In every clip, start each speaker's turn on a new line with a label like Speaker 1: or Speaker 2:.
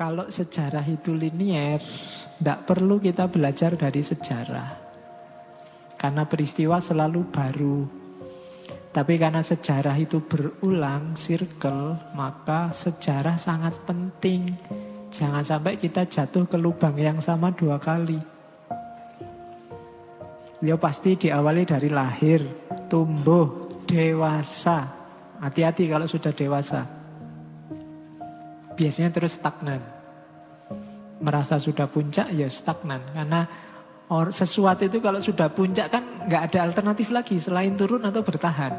Speaker 1: Kalau sejarah itu linier, tidak perlu kita belajar dari sejarah. Karena peristiwa selalu baru. Tapi karena sejarah itu berulang, circle, maka sejarah sangat penting. Jangan sampai kita jatuh ke lubang yang sama 2 kali. Ya pasti diawali dari lahir, tumbuh, dewasa. Hati-hati kalau sudah dewasa. Biasanya terus stagnan. Merasa sudah puncak, ya stagnan. Karena sesuatu itu kalau sudah puncak kan nggak ada alternatif lagi selain turun atau bertahan.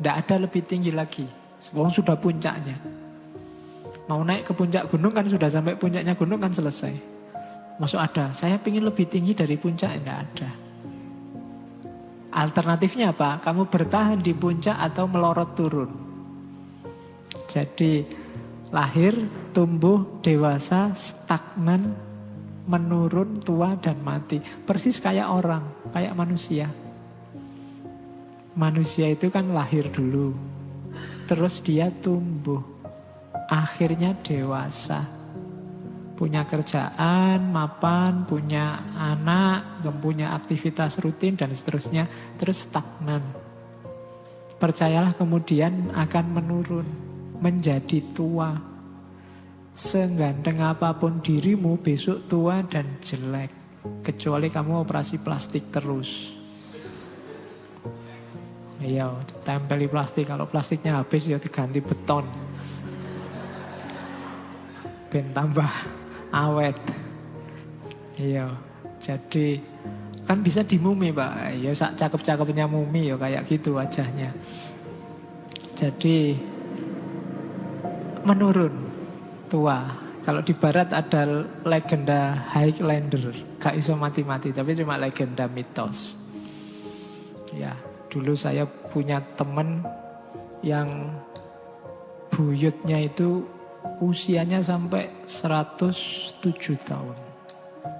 Speaker 1: Nggak ada lebih tinggi lagi. Wong sudah puncaknya. Mau naik ke puncak gunung kan sudah sampai puncaknya gunung kan selesai. Masuk ada, saya ingin lebih tinggi dari puncak, nggak ada. Alternatifnya apa? Kamu bertahan di puncak atau melorot turun. Jadi lahir, tumbuh, dewasa, stagnan, menurun, tua, dan mati. Persis kayak orang, kayak manusia. Manusia itu kan lahir dulu, terus dia tumbuh, akhirnya dewasa. Punya kerjaan, mapan, punya anak, punya aktivitas rutin, dan seterusnya. Terus stagnan. Percayalah kemudian akan menurun, menjadi tua. Seganteng apapun dirimu, besok tua dan jelek. Kecuali kamu operasi plastik terus. Iya, tempeli plastik. Kalau plastiknya habis ya diganti beton. Ben tambah awet. Iya, jadi kan bisa dimumi, Pak. Ya sak cakep-cakepnya mumi ya kayak gitu wajahnya. Jadi menurun, tua. Kalau di barat ada legenda Highlander, gak iso mati-mati, tapi cuma legenda mitos. Ya, dulu saya punya teman yang buyutnya itu usianya sampai 107 tahun.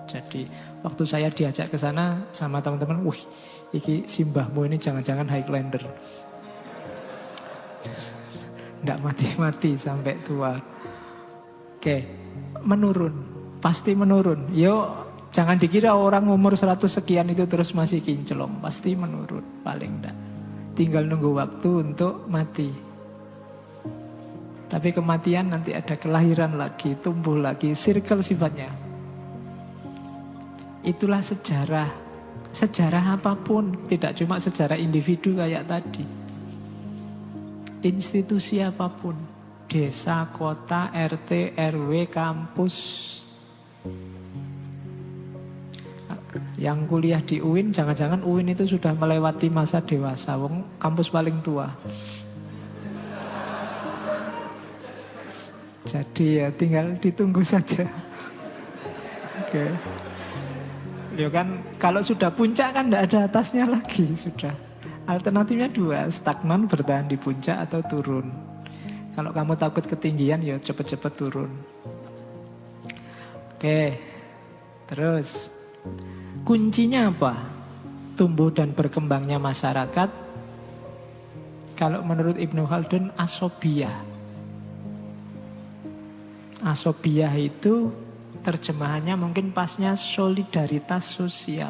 Speaker 1: Jadi waktu saya diajak ke sana sama teman-teman, wih, iki simbahmu ini jangan-jangan Highlander. Nggak mati-mati sampai tua. Oke, menurun, pasti menurun. Yo, jangan dikira orang umur 100 sekian itu terus masih kinclong, pasti menurun paling enggak. Tinggal nunggu waktu untuk mati. Tapi kematian nanti ada kelahiran lagi, tumbuh lagi, circle sifatnya. Itulah sejarah. Sejarah apapun, tidak cuma sejarah individu kayak tadi. Institusi apapun, desa, kota, RT, RW, kampus. Yang kuliah di UIN, jangan-jangan UIN itu sudah melewati masa dewasa, wong kampus paling tua. Jadi ya tinggal ditunggu saja. Oke. Ya kan kalau sudah puncak kan tidak ada atasnya lagi sudah. Alternatifnya 2, stagnan bertahan di puncak atau turun. Kalau kamu takut ketinggian ya cepet-cepet turun. Oke. Terus kuncinya apa? Tumbuh dan berkembangnya masyarakat. Kalau menurut Ibnu Khaldun asobiyah. Asobiyah itu terjemahannya mungkin pasnya solidaritas sosial.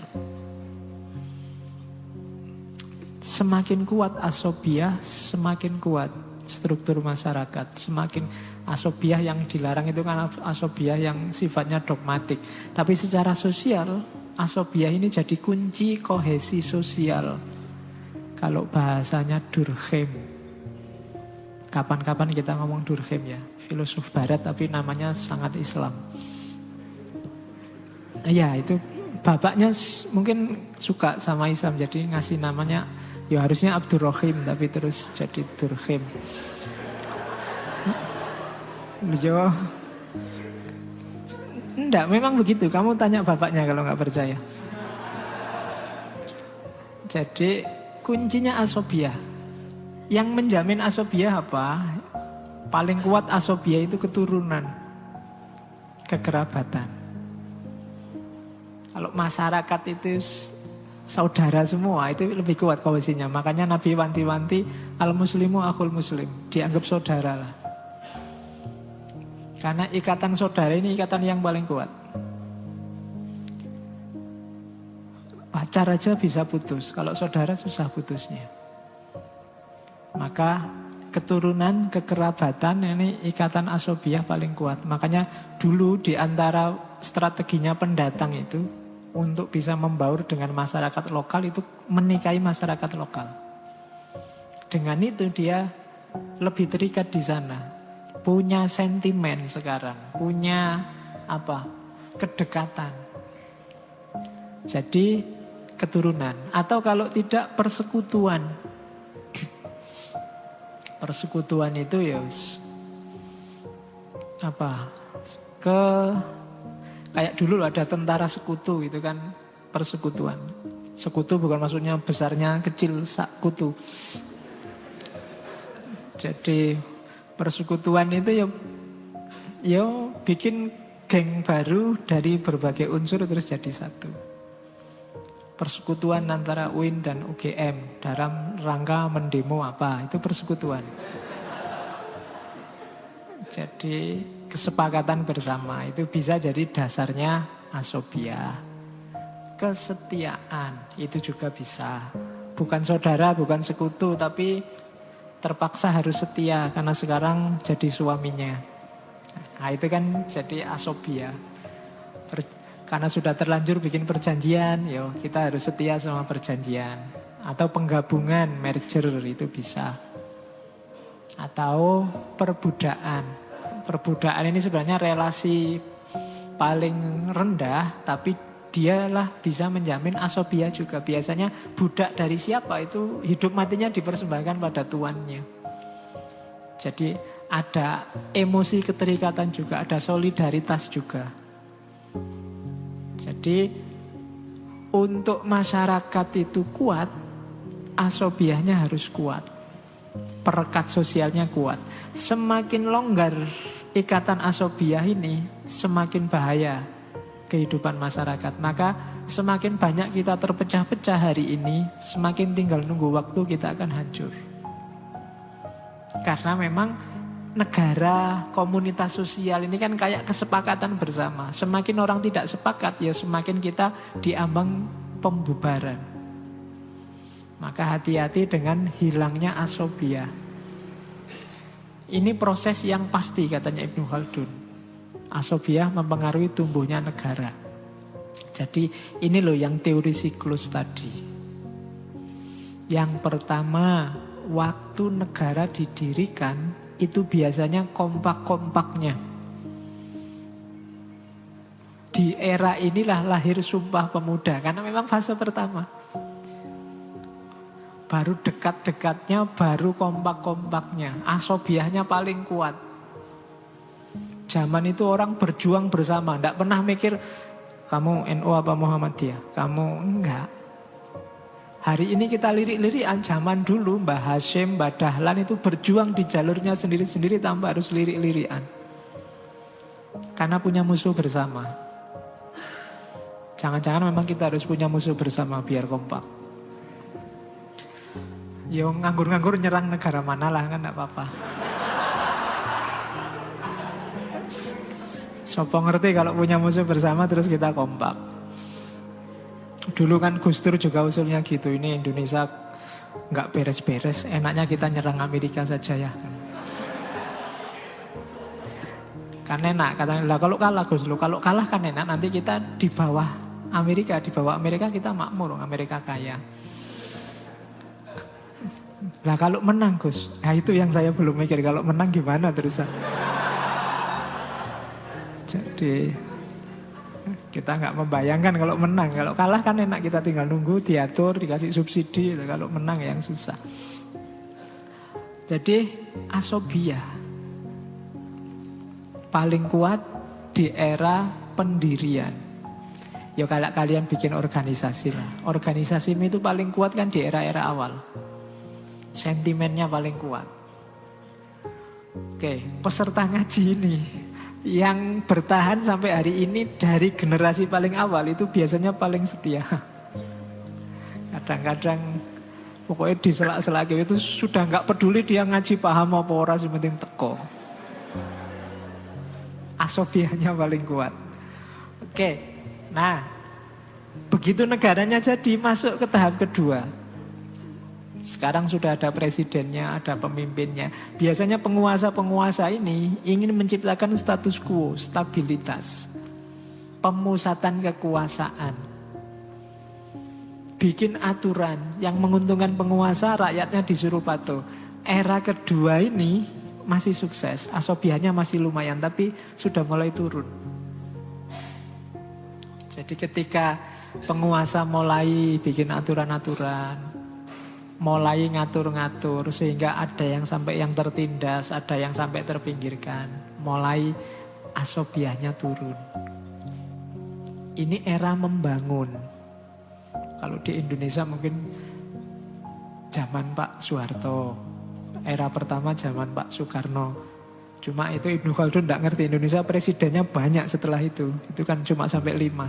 Speaker 1: Semakin kuat asobiyah, semakin kuat struktur masyarakat. Semakin asobiyah yang dilarang itu kan asobiyah yang sifatnya dogmatik. Tapi secara sosial, asobiyah ini jadi kunci kohesi sosial. Kalau bahasanya Durkheim. Kapan-kapan kita ngomong Durkheim ya, filosof barat tapi namanya sangat Islam. Ya itu bapaknya mungkin suka sama Islam jadi ngasih namanya, ya harusnya Abdurrahim tapi terus jadi Durkheim. Beliau enggak, memang begitu. Kamu tanya bapaknya kalau nggak percaya. Jadi kuncinya asobiyah. Yang menjamin asobiyah apa? Paling kuat asobiyah itu keturunan, kekerabatan. Kalau masyarakat itu saudara semua, itu lebih kuat kohesinya. Makanya Nabi wanti-wanti al-muslimu akhul muslim, dianggap saudara lah. Karena ikatan saudara ini ikatan yang paling kuat. Pacar aja bisa putus, kalau saudara susah putusnya. Maka keturunan, kekerabatan ini ikatan asobiah paling kuat. Makanya dulu di antara strateginya pendatang itu untuk bisa membaur dengan masyarakat lokal itu menikahi masyarakat lokal. Dengan itu dia lebih terikat di sana. Punya sentimen sekarang, punya kedekatan. Jadi keturunan atau kalau tidak persekutuan. Persekutuan itu ya kayak dulu ada tentara sekutu gitu kan, persekutuan. Sekutu bukan maksudnya besarnya kecil sekutu. Jadi persekutuan itu ya bikin geng baru dari berbagai unsur terus jadi satu. Persekutuan antara UIN dan UGM dalam rangka mendemo itu persekutuan. Jadi kesepakatan bersama itu bisa jadi dasarnya asobiah. Kesetiaan itu juga bisa. Bukan saudara, bukan sekutu, tapi terpaksa harus setia karena sekarang jadi suaminya. Nah itu kan jadi asobiah. Karena sudah terlanjur bikin perjanjian, kita harus setia sama perjanjian. Atau penggabungan, merger itu bisa. Atau perbudakan. Perbudakan ini sebenarnya relasi paling rendah, tapi dialah bisa menjamin asobiah juga. Biasanya budak dari siapa itu hidup matinya dipersembahkan pada tuannya. Jadi ada emosi keterikatan juga, ada solidaritas juga. Jadi untuk masyarakat itu kuat, asobiahnya harus kuat. Perekat sosialnya kuat. Semakin longgar ikatan asobiah ini, semakin bahaya kehidupan masyarakat. Maka semakin banyak kita terpecah-pecah hari ini, semakin tinggal nunggu waktu kita akan hancur. Karena memang negara, komunitas sosial ini kan kayak kesepakatan bersama. Semakin orang tidak sepakat, ya semakin kita diambang pembubaran. Maka hati-hati dengan hilangnya asobiah. Ini proses yang pasti katanya Ibnu Khaldun. Asobiah mempengaruhi tumbuhnya negara. Jadi ini loh yang teori siklus tadi. Yang pertama, waktu negara didirikan itu biasanya kompak-kompaknya. Di era inilah lahir Sumpah Pemuda, karena memang fase pertama. Baru dekat-dekatnya, baru kompak-kompaknya. Asobiahnya paling kuat. Zaman itu orang berjuang bersama, tidak pernah mikir kamu NU apa Muhammadiyah, kamu enggak. Hari ini kita lirik-lirikan, zaman dulu Mbah Hashim, Mbah Dahlan itu berjuang di jalurnya sendiri-sendiri tanpa harus lirik-lirikan. Karena punya musuh bersama. Jangan-jangan memang kita harus punya musuh bersama biar kompak. Yo nganggur-nganggur nyerang negara mana lah kan gak apa-apa. Sopo ngerti kalau punya musuh bersama terus kita kompak. Dulu kan Gus Dur juga usulnya gitu. Ini Indonesia nggak beres-beres, enaknya kita nyerang Amerika saja ya. Kan enak katanya. Lah kalau kalah Gus, kalau kalah kan enak. Nanti kita di bawah Amerika, kita makmur, Amerika kaya. Lah kalau menang Gus, nah itu yang saya belum mikir. Kalau menang gimana terusan? Jadi kita nggak membayangkan kalau menang. Kalau kalah kan enak, kita tinggal nunggu, diatur, dikasih subsidi. Kalau menang yang susah. Jadi asobiah paling kuat di era pendirian. Ya kalau kalian bikin organisasi lah. Organisasi itu paling kuat kan di era-era awal. Sentimennya paling kuat. Oke, peserta ngaji ini yang bertahan sampai hari ini dari generasi paling awal itu biasanya paling setia. Kadang-kadang pokoknya di selak-selak itu sudah nggak peduli dia ngaji paham apa ora, yang penting teko. asobianya paling kuat. Oke, nah begitu negaranya jadi masuk ke tahap kedua. Sekarang sudah ada presidennya, ada pemimpinnya. Biasanya penguasa-penguasa ini ingin menciptakan status quo, stabilitas. Pemusatan kekuasaan. Bikin aturan yang menguntungkan penguasa, rakyatnya disuruh patuh. Era kedua ini masih sukses, asobianya masih lumayan, tapi sudah mulai turun. Jadi ketika penguasa mulai bikin aturan-aturan, mulai ngatur-ngatur, sehingga ada yang sampai yang tertindas, ada yang sampai terpinggirkan, mulai asobianya turun. Ini era membangun. Kalau di Indonesia mungkin zaman Pak Soeharto, era pertama zaman Pak Soekarno. Cuma itu Ibnu Khaldun tidak ngerti, Indonesia presidennya banyak setelah itu. Itu kan cuma sampai 5.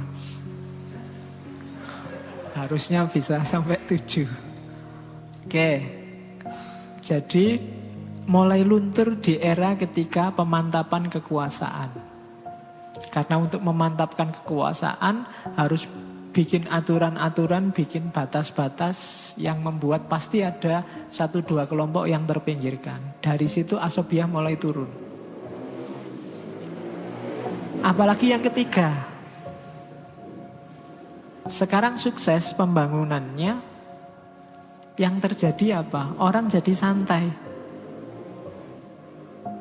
Speaker 1: Harusnya bisa sampai 7. Oke, jadi mulai luntur di era ketika pemantapan kekuasaan. Karena untuk memantapkan kekuasaan harus bikin aturan-aturan, bikin batas-batas yang membuat pasti ada 1-2 kelompok yang terpinggirkan. Dari situ asobiah mulai turun. Apalagi yang ketiga. Sekarang sukses pembangunannya. Yang terjadi apa? Orang jadi santai.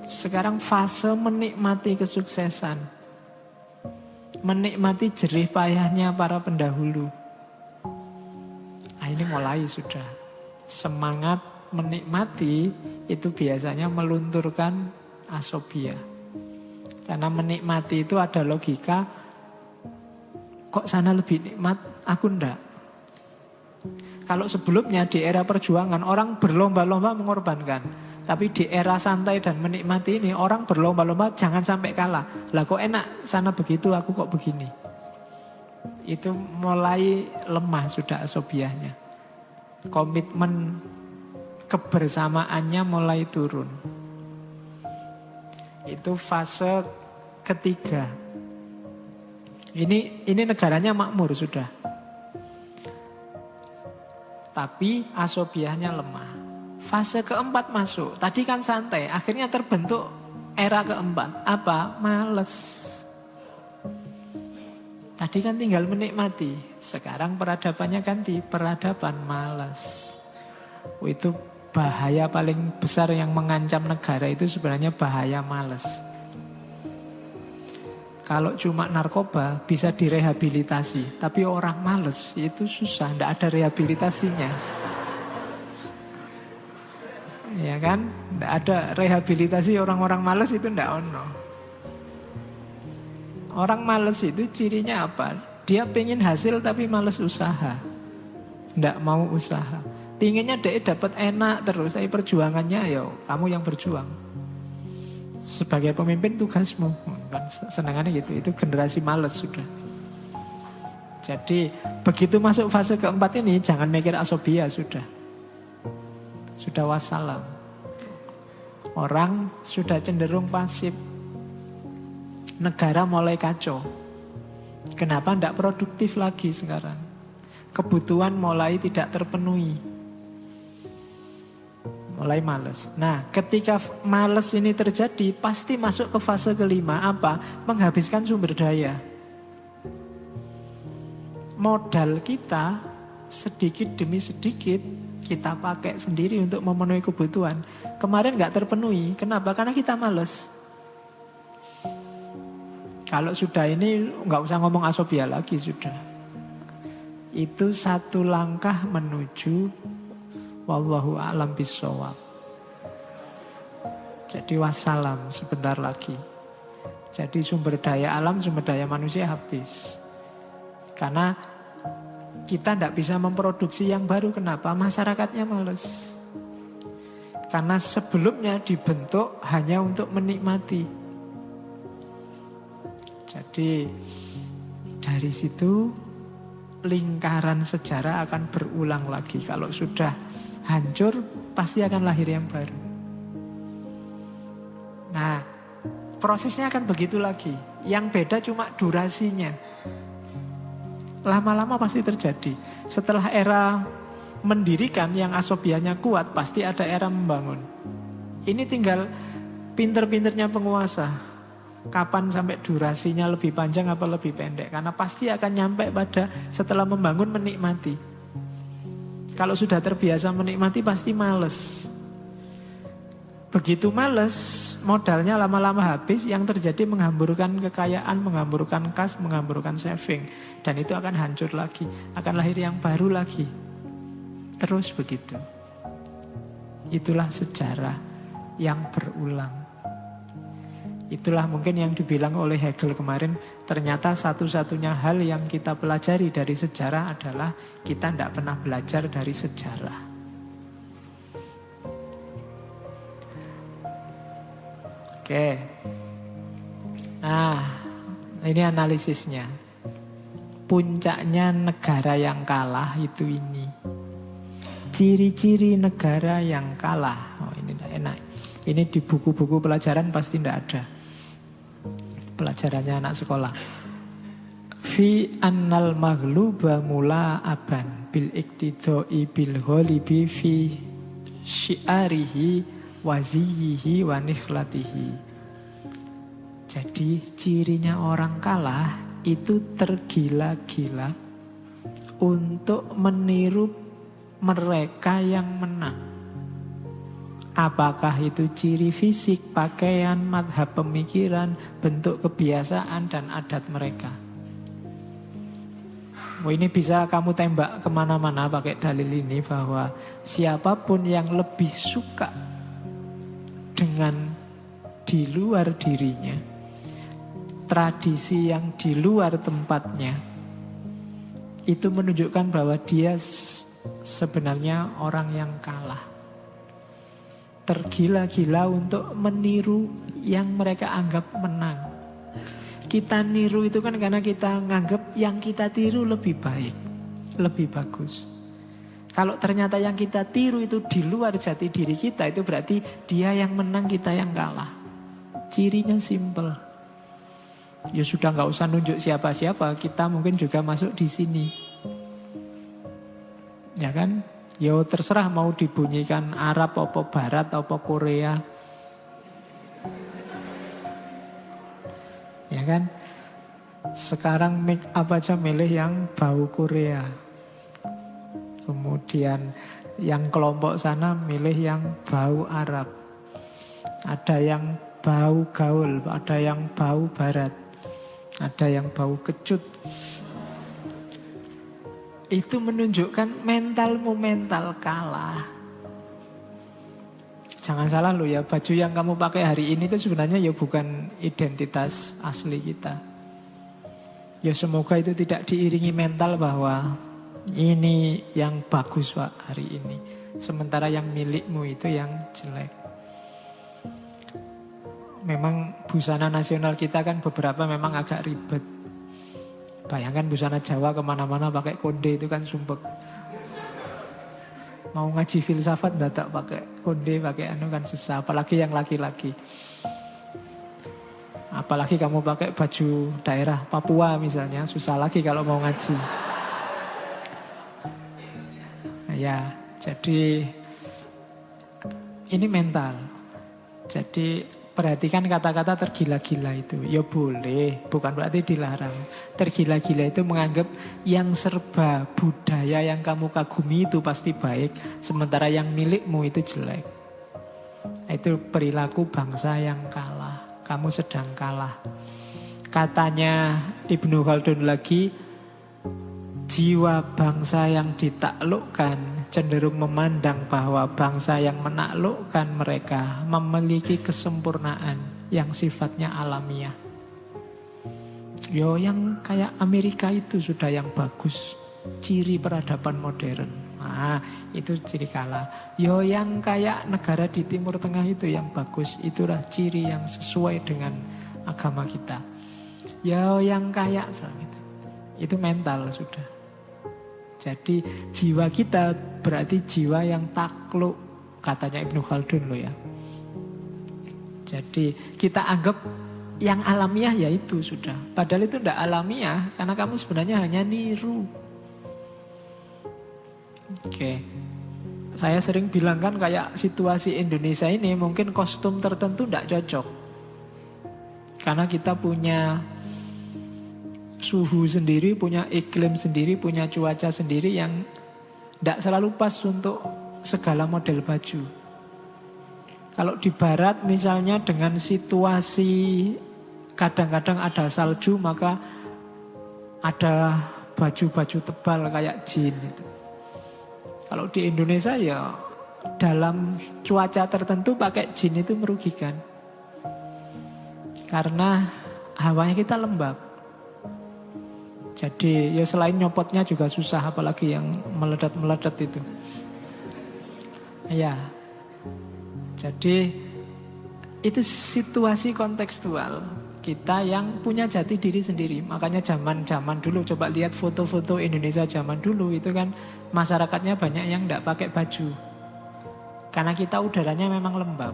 Speaker 1: Sekarang fase menikmati kesuksesan. Menikmati jerih payahnya para pendahulu. Nah, ini mulai sudah. Semangat menikmati itu biasanya melunturkan asobia. Karena menikmati itu ada logika. Kok sana lebih nikmat, aku ndak. Kalau sebelumnya di era perjuangan orang berlomba-lomba mengorbankan. Tapi di era santai dan menikmati ini orang berlomba-lomba jangan sampai kalah. Lah kok enak sana begitu, aku kok begini. Itu mulai lemah sudah asobiahnya. Komitmen kebersamaannya mulai turun. Itu fase ketiga. Ini negaranya makmur sudah. Tapi asobiahnya lemah. Fase keempat masuk. Tadi kan santai, akhirnya terbentuk era keempat. Apa? Males. Tadi kan tinggal menikmati. Sekarang peradabannya ganti, peradaban malas. Itu bahaya paling besar yang mengancam negara itu sebenarnya bahaya malas. Kalau cuma narkoba bisa direhabilitasi, tapi orang males itu susah, tidak ada rehabilitasinya. Ya kan? Tidak ada rehabilitasi orang-orang males itu tidak ono. Orang males itu cirinya apa? Dia pengen hasil tapi males usaha. Tidak mau usaha. Pinginnya dia dapat enak terus, tapi perjuangannya ya kamu yang berjuang. Sebagai pemimpin tugasmu. Kan senangannya gitu. Itu generasi males sudah. Jadi begitu masuk fase keempat ini jangan mikir asobia sudah. Sudah wassalam. Orang sudah cenderung pasif. Negara mulai kacau. Kenapa tidak produktif lagi sekarang? Kebutuhan mulai tidak terpenuhi. Mulai males. Nah, ketika males ini terjadi, pasti masuk ke fase kelima. Apa? Menghabiskan sumber daya. Modal kita sedikit demi sedikit kita pakai sendiri untuk memenuhi kebutuhan. Kemarin nggak terpenuhi. Kenapa? Karena kita males. Kalau sudah ini nggak usah ngomong asobia lagi sudah. Itu satu langkah menuju wallahu a'lam bishawab. Jadi wassalam sebentar lagi. Jadi sumber daya alam, sumber daya manusia habis. Karena kita tidak bisa memproduksi yang baru. Kenapa? Masyarakatnya males. Karena sebelumnya dibentuk hanya untuk menikmati. Jadi dari situ lingkaran sejarah akan berulang lagi. Kalau sudah hancur pasti akan lahir yang baru. Nah, Prosesnya akan begitu lagi. Yang beda cuma durasinya. Lama-lama pasti terjadi. Setelah era mendirikan yang asobianya kuat, pasti ada era membangun. Ini tinggal pinter-pinternya penguasa. Kapan sampai durasinya lebih panjang apa lebih pendek. Karena pasti akan nyampe pada setelah membangun menikmati. Kalau sudah terbiasa menikmati pasti males. Begitu males, modalnya lama-lama habis, yang terjadi menghamburkan kekayaan, menghamburkan kas, menghamburkan saving. Dan itu akan hancur lagi, akan lahir yang baru lagi. Terus begitu. Itulah sejarah yang berulang. Itulah mungkin yang dibilang oleh Hegel kemarin, ternyata satu-satunya hal yang kita pelajari dari sejarah adalah kita tidak pernah belajar dari sejarah. Oke. Nah, ini analisisnya. Puncaknya negara yang kalah itu ini. Ciri-ciri negara yang kalah. Oh, ini tidak enak. Ini di buku-buku pelajaran pasti tidak ada. Pelajarannya anak sekolah. Fi annal maghluba mula aban bil iktidoi bil ghalibi fi syiarihi waziyihi wa nikhlatihi. Jadi cirinya orang kalah itu tergila-gila untuk meniru mereka yang menang. Apakah itu ciri fisik, pakaian, madhab pemikiran, bentuk kebiasaan dan adat mereka. Oh, ini bisa kamu tembak kemana-mana pakai dalil ini, bahwa siapapun yang lebih suka dengan di luar dirinya, tradisi yang di luar tempatnya, itu menunjukkan bahwa dia sebenarnya orang yang kalah. Tergila-gila untuk meniru yang mereka anggap menang. Kita niru itu kan karena kita menganggap yang kita tiru lebih baik, lebih bagus. Kalau ternyata yang kita tiru itu di luar jati diri kita, itu berarti dia yang menang, kita yang kalah. Cirinya simple. Ya sudah, nggak usah nunjuk siapa-siapa, kita mungkin juga masuk di sini. Ya kan? Ya terserah mau dibunyikan Arab, apa Barat, apa Korea. Ya kan? Sekarang make up aja milih yang bau Korea. Kemudian yang kelompok sana milih yang bau Arab. Ada yang bau gaul, ada yang bau Barat, ada yang bau kecut. Itu menunjukkan mentalmu mental kalah. Jangan salah loh ya, baju yang kamu pakai hari ini itu sebenarnya ya bukan identitas asli kita. Ya semoga itu tidak diiringi mental bahwa ini yang bagus Pak hari ini, sementara yang milikmu itu yang jelek. Memang busana nasional kita kan beberapa memang agak ribet. Bayangkan busana Jawa kemana-mana pakai konde, itu kan sumpek. Mau ngaji filsafat tak pakai konde, pakai anu kan susah. Apalagi yang laki-laki. Apalagi kamu pakai baju daerah Papua misalnya, susah lagi kalau mau ngaji. Ya, jadi ini mental. Jadi perhatikan kata-kata tergila-gila itu. Ya boleh, bukan berarti dilarang. Tergila-gila itu menganggap yang serba budaya yang kamu kagumi itu pasti baik, sementara yang milikmu itu jelek. Itu perilaku bangsa yang kalah. Kamu sedang kalah. Katanya Ibnu Khaldun lagi, jiwa bangsa yang ditaklukkan cenderung memandang bahwa bangsa yang menaklukkan mereka memiliki kesempurnaan yang sifatnya alamiah. Yo, yang kayak Amerika itu sudah yang bagus, ciri peradaban modern. Nah, itu ciri kalah. Yo, yang kayak negara di Timur Tengah itu yang bagus, itulah ciri yang sesuai dengan agama kita. Yo, yang kayak itu mental sudah. Jadi jiwa kita berarti jiwa yang takluk, katanya Ibnu Khaldun loh ya. Jadi kita anggap yang alamiah ya itu sudah. Padahal itu tidak alamiah, karena kamu sebenarnya hanya niru. Oke. Saya sering bilang kan kayak situasi Indonesia ini mungkin kostum tertentu tidak cocok. Karena kita punya suhu sendiri, punya iklim sendiri, punya cuaca sendiri yang tidak selalu pas untuk segala model baju. Kalau di barat misalnya dengan situasi kadang-kadang ada salju, maka ada baju-baju tebal kayak jin itu. Kalau di Indonesia ya dalam cuaca tertentu pakai jin itu merugikan. Karena hawanya kita lembab. Jadi ya selain nyopotnya juga susah, apalagi yang meledat-meledat itu. Ya. Jadi itu situasi kontekstual kita yang punya jati diri sendiri. Makanya zaman dulu, coba lihat foto-foto Indonesia zaman dulu, itu kan masyarakatnya banyak yang tidak pakai baju. Karena kita udaranya memang lembab.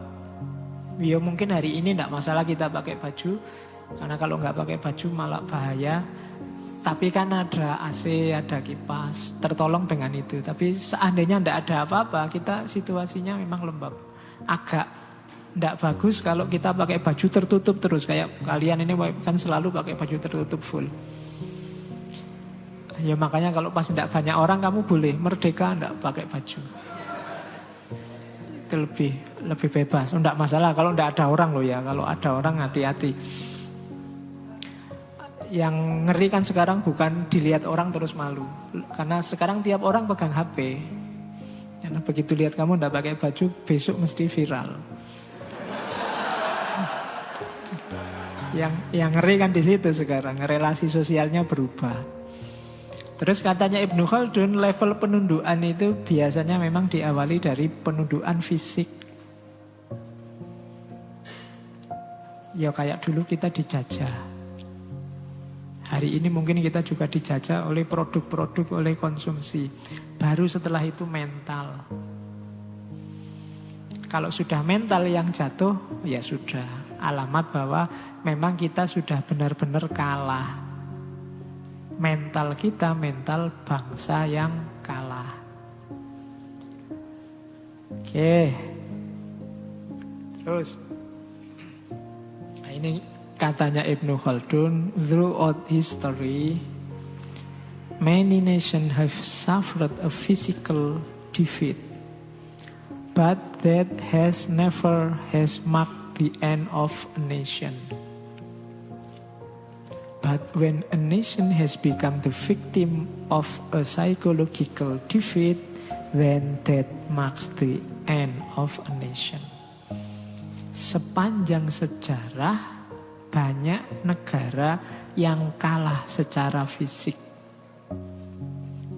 Speaker 1: Ya mungkin hari ini tidak masalah kita pakai baju, karena kalau nggak pakai baju malah bahaya. Tapi kan ada AC, ada kipas, tertolong dengan itu. Tapi seandainya tidak ada apa-apa, kita situasinya memang lembab. Agak tidak bagus kalau kita pakai baju tertutup terus. Kayak kalian ini kan selalu pakai baju tertutup full. Ya makanya kalau pas tidak banyak orang kamu boleh merdeka tidak pakai baju. Itu lebih bebas. Tidak masalah kalau tidak ada orang loh ya. Kalau ada orang hati-hati. Yang ngeri kan sekarang bukan dilihat orang terus malu. Karena sekarang tiap orang pegang HP. Karena begitu lihat kamu tidak pakai baju, besok mesti viral. Yang ngeri kan di situ sekarang, relasi sosialnya berubah. Terus katanya Ibnu Khaldun, level penundukan itu biasanya memang diawali dari penundukan fisik. Ya kayak dulu kita dijajah. Hari ini mungkin kita juga dijajah oleh produk-produk, oleh konsumsi. Baru setelah itu mental. Kalau sudah mental yang jatuh, ya sudah. Alamat bahwa memang kita sudah benar-benar kalah. Mental kita, mental bangsa yang kalah. Oke. Terus. Nah ini katanya Ibnu Khaldun, throughout history, many nations have suffered a physical defeat, but that has never marked the end of a nation. But when a nation has become the victim of a psychological defeat, then that marks the end of a nation. Sepanjang sejarah, banyak negara yang kalah secara fisik.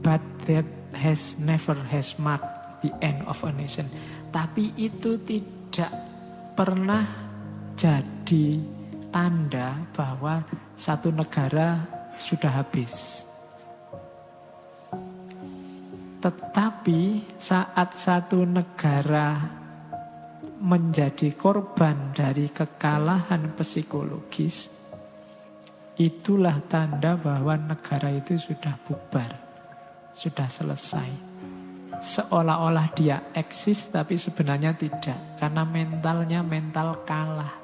Speaker 1: But that has never marked the end of a nation. Tapi itu tidak pernah jadi tanda bahwa satu negara sudah habis. Tetapi saat satu negara menjadi korban dari kekalahan psikologis, itulah tanda bahwa negara itu sudah bubar, sudah selesai. Seolah-olah dia eksis tapi sebenarnya tidak, karena mentalnya mental kalah.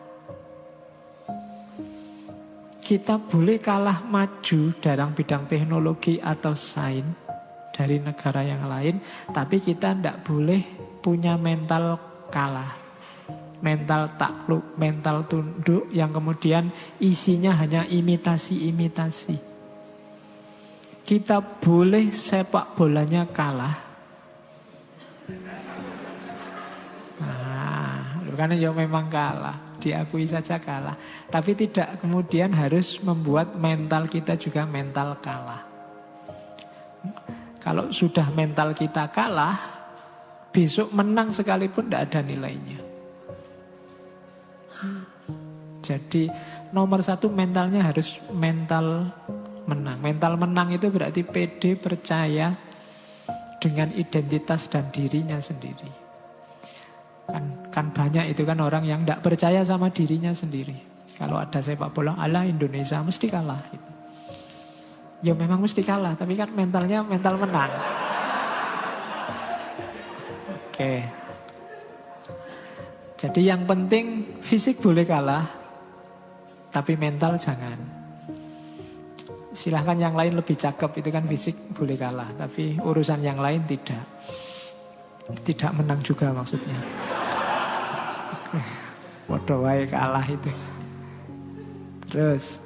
Speaker 1: Kita boleh kalah maju dalam bidang teknologi atau sains dari negara yang lain, tapi kita tidak boleh punya mental kalah. Mental takluk, mental tunduk yang kemudian isinya hanya imitasi-imitasi. Kita boleh sepak bolanya kalah. Nah, karena ya memang kalah, diakui saja kalah. Tapi tidak kemudian harus membuat mental kita juga mental kalah. Kalau sudah mental kita kalah, besok menang sekalipun tidak ada nilainya. Jadi nomor satu mentalnya harus mental menang. Mental menang itu berarti pede, percaya dengan identitas dan dirinya sendiri. Kan banyak itu kan orang yang tidak percaya sama dirinya sendiri. Kalau ada sepak bola ala Indonesia mesti kalah. Gitu. Ya memang mesti kalah, tapi kan mentalnya mental menang. Oke. Jadi yang penting fisik boleh kalah, tapi mental jangan. Silahkan yang lain lebih cakep, itu kan fisik boleh kalah, tapi urusan yang lain tidak. Tidak menang juga maksudnya. Waduh wae kalah itu. Terus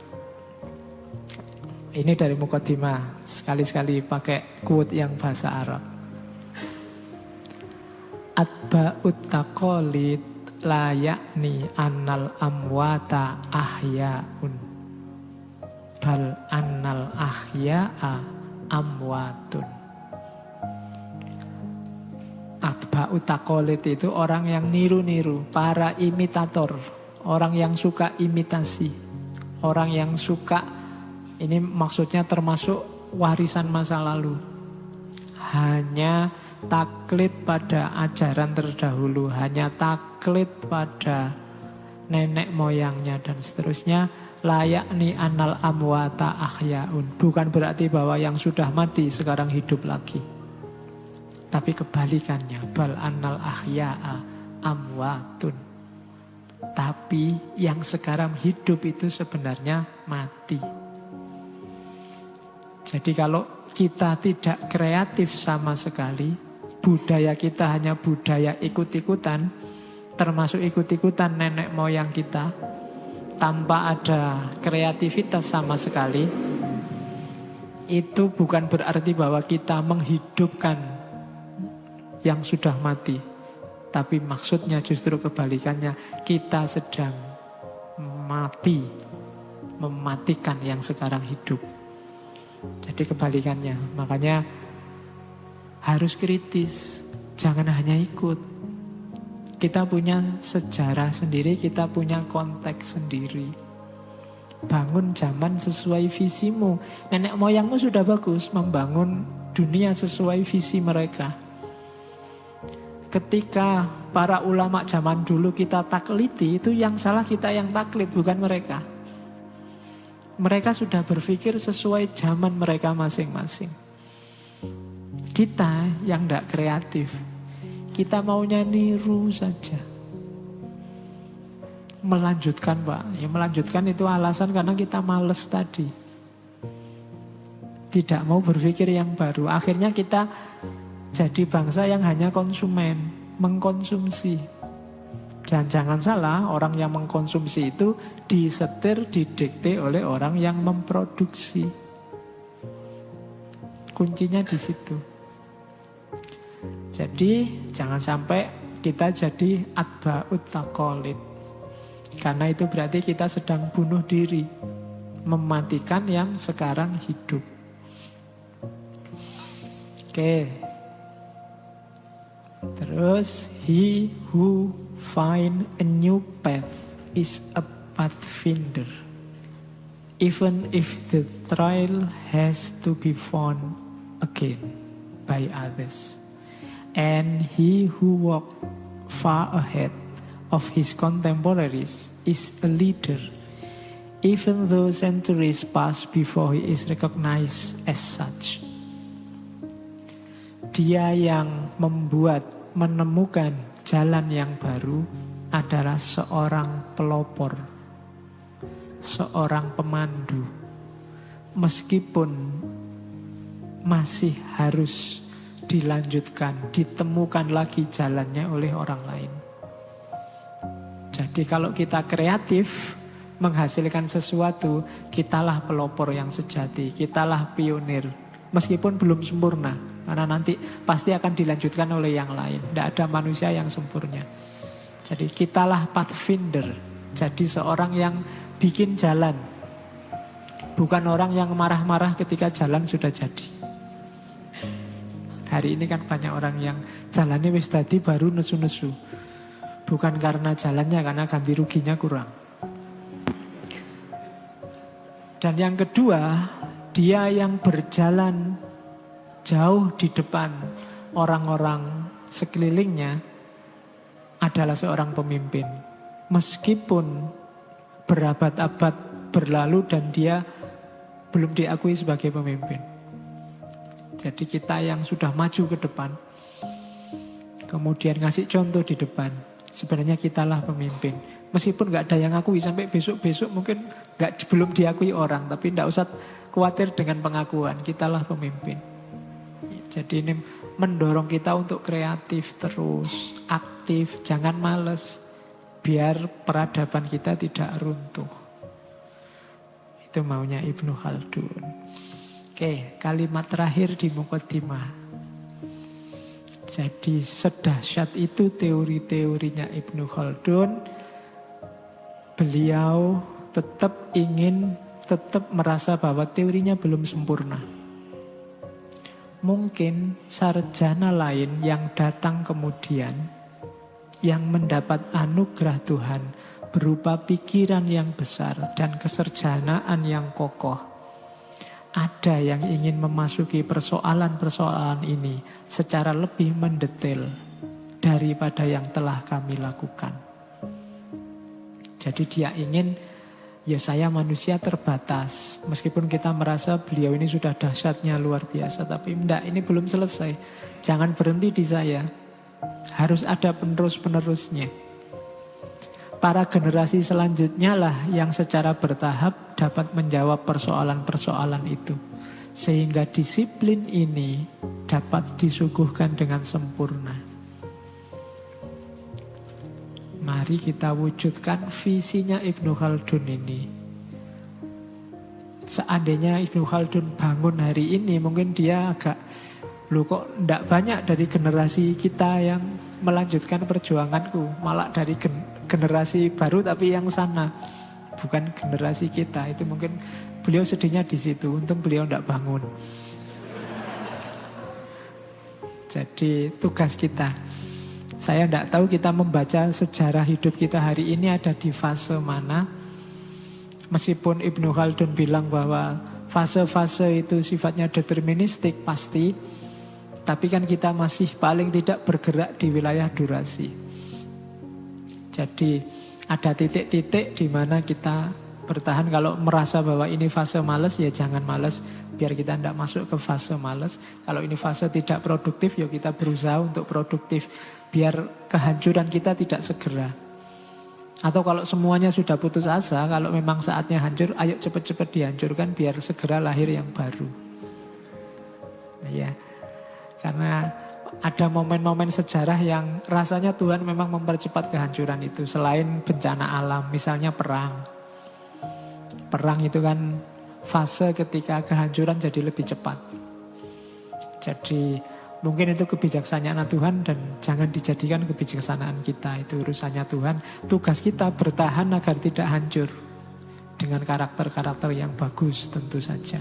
Speaker 1: ini dari Muqaddimah, sekali-sekali pakai quote yang bahasa Arab. Atba'ut taqalid la yakni annal amwata ahya'un bal annal ahya'a amwatun. Atba'ut taqalid itu orang yang niru-niru, para imitator, orang yang suka imitasi, orang yang suka, ini maksudnya termasuk warisan masa lalu, hanya taklid pada ajaran terdahulu, hanya taklid pada nenek moyangnya dan seterusnya. Layakni anal amwata ahyaun, bukan berarti bahwa yang sudah mati sekarang hidup lagi, tapi kebalikannya, bal anal ahya'a amwatun, tapi yang sekarang hidup itu sebenarnya mati. Jadi kalau kita tidak kreatif sama sekali, budaya kita hanya budaya ikut-ikutan, termasuk ikut-ikutan nenek moyang kita, tanpa ada kreativitas sama sekali, itu bukan berarti bahwa kita menghidupkan yang sudah mati. Tapi maksudnya justru kebalikannya, kita sedang mati, mematikan yang sekarang hidup. Jadi kebalikannya, makanya harus kritis, jangan hanya ikut. Kita punya sejarah sendiri, kita punya konteks sendiri. Bangun zaman sesuai visimu. Nenek moyangmu sudah bagus membangun dunia sesuai visi mereka. Ketika para ulama zaman dulu kita taklidi, itu yang salah kita yang taklid, bukan mereka. Mereka sudah berpikir sesuai zaman mereka masing-masing. Kita yang tidak kreatif, kita maunya niru saja. Melanjutkan Pak, ya melanjutkan itu alasan karena kita males tadi. Tidak mau berpikir yang baru. Akhirnya kita jadi bangsa yang hanya konsumen, mengkonsumsi. Dan jangan salah, orang yang mengkonsumsi itu disetir, didikte oleh orang yang memproduksi. Kuncinya di situ. Jadi jangan sampai kita jadi atba'ut taqalid. Karena itu berarti kita sedang bunuh diri, mematikan yang sekarang hidup. Oke. Terus, he who find a new path is a pathfinder, even if the trail has to be found again by others. And he who walks far ahead of his contemporaries is a leader, even though centuries pass before he is recognized as such. Dia yang menemukan jalan yang baru adalah seorang pelopor, seorang pemandu, meskipun masih harus dilanjutkan, ditemukan lagi jalannya oleh orang lain. Jadi kalau kita kreatif menghasilkan sesuatu, kitalah pelopor yang sejati, kitalah pionir, meskipun belum sempurna, karena nanti pasti akan dilanjutkan oleh yang lain. Tidak ada manusia yang sempurna. Jadi kitalah pathfinder, jadi seorang yang bikin jalan, bukan orang yang marah-marah ketika jalan sudah jadi. Hari ini kan banyak orang yang jalannya wis tadi baru nesu-nesu. Bukan karena jalannya, karena ganti ruginya kurang. Dan yang kedua, dia yang berjalan jauh di depan orang-orang sekelilingnya adalah seorang pemimpin. Meskipun berabad-abad berlalu dan dia belum diakui sebagai pemimpin. Jadi kita yang sudah maju ke depan, kemudian ngasih contoh di depan, sebenarnya kitalah pemimpin. Meskipun nggak ada yang akui, sampai besok-besok mungkin belum diakui orang, tapi tidak usah khawatir dengan pengakuan, kitalah pemimpin. Jadi ini mendorong kita untuk kreatif terus, aktif, jangan males, biar peradaban kita tidak runtuh. Itu maunya Ibnu Khaldun. Oke, kalimat terakhir di Muqaddimah. Jadi sedahsyat itu teori-teorinya Ibnu Khaldun. Beliau tetap merasa bahwa teorinya belum sempurna. Mungkin sarjana lain yang datang kemudian, yang mendapat anugerah Tuhan berupa pikiran yang besar dan keserjanaan yang kokoh, ada yang ingin memasuki persoalan-persoalan ini secara lebih mendetail daripada yang telah kami lakukan. Jadi dia ingin, ya saya manusia terbatas. Meskipun kita merasa beliau ini sudah dahsyatnya luar biasa, tapi enggak, ini belum selesai. Jangan berhenti di saya. Harus ada penerus-penerusnya. Para generasi selanjutnya lah yang secara bertahap dapat menjawab persoalan-persoalan itu. Sehingga disiplin ini dapat disuguhkan dengan sempurna. Mari kita wujudkan visinya Ibnu Khaldun ini. Seandainya Ibnu Khaldun bangun hari ini, mungkin dia agak, loh kok enggak banyak dari generasi kita yang melanjutkan perjuanganku. Malah dari generasi baru tapi yang sana, bukan generasi kita. Itu mungkin beliau sedihnya di situ. Untung beliau enggak bangun. Jadi tugas kita, saya tidak tahu kita membaca sejarah hidup kita hari ini ada di fase mana. Meskipun Ibnu Khaldun bilang bahwa fase-fase itu sifatnya deterministik pasti, tapi kan kita masih paling tidak bergerak di wilayah durasi. Jadi ada titik-titik di mana kita bertahan. Kalau merasa bahwa ini fase malas, ya jangan malas, biar kita tidak masuk ke fase malas. Kalau ini fase tidak produktif, ya kita berusaha untuk produktif, biar kehancuran kita tidak segera. Atau kalau semuanya sudah putus asa, kalau memang saatnya hancur, ayo cepat-cepat dihancurkan biar segera lahir yang baru. Ya, karena ada momen-momen sejarah yang rasanya Tuhan memang mempercepat kehancuran itu. Selain bencana alam, misalnya perang. Perang itu kan fase ketika kehancuran jadi lebih cepat. Jadi mungkin itu kebijaksanaan Tuhan dan jangan dijadikan kebijaksanaan kita. Itu urusannya Tuhan. Tugas kita bertahan agar tidak hancur. Dengan karakter-karakter yang bagus tentu saja.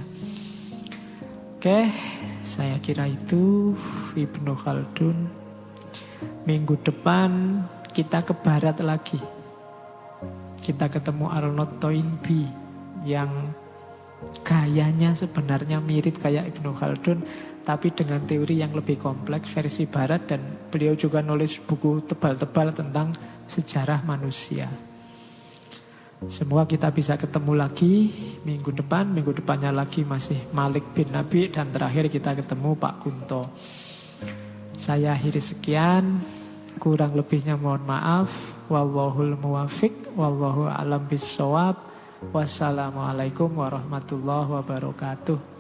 Speaker 1: Oke, saya kira itu Ibnu Khaldun. Minggu depan kita ke barat lagi. Kita ketemu Arnold Toynbee yang gayanya sebenarnya mirip kayak Ibnu Khaldun, tapi dengan teori yang lebih kompleks versi barat, dan beliau juga nulis buku tebal-tebal tentang sejarah manusia. Semoga kita bisa ketemu lagi minggu depan. Minggu depannya lagi masih Malik bin Nabi, dan terakhir kita ketemu Pak Kunto. Saya akhiri sekian, kurang lebihnya mohon maaf. Wallahul muwafiq, wallahu a'lam bissawab. Wassalamualaikum warahmatullahi wabarakatuh.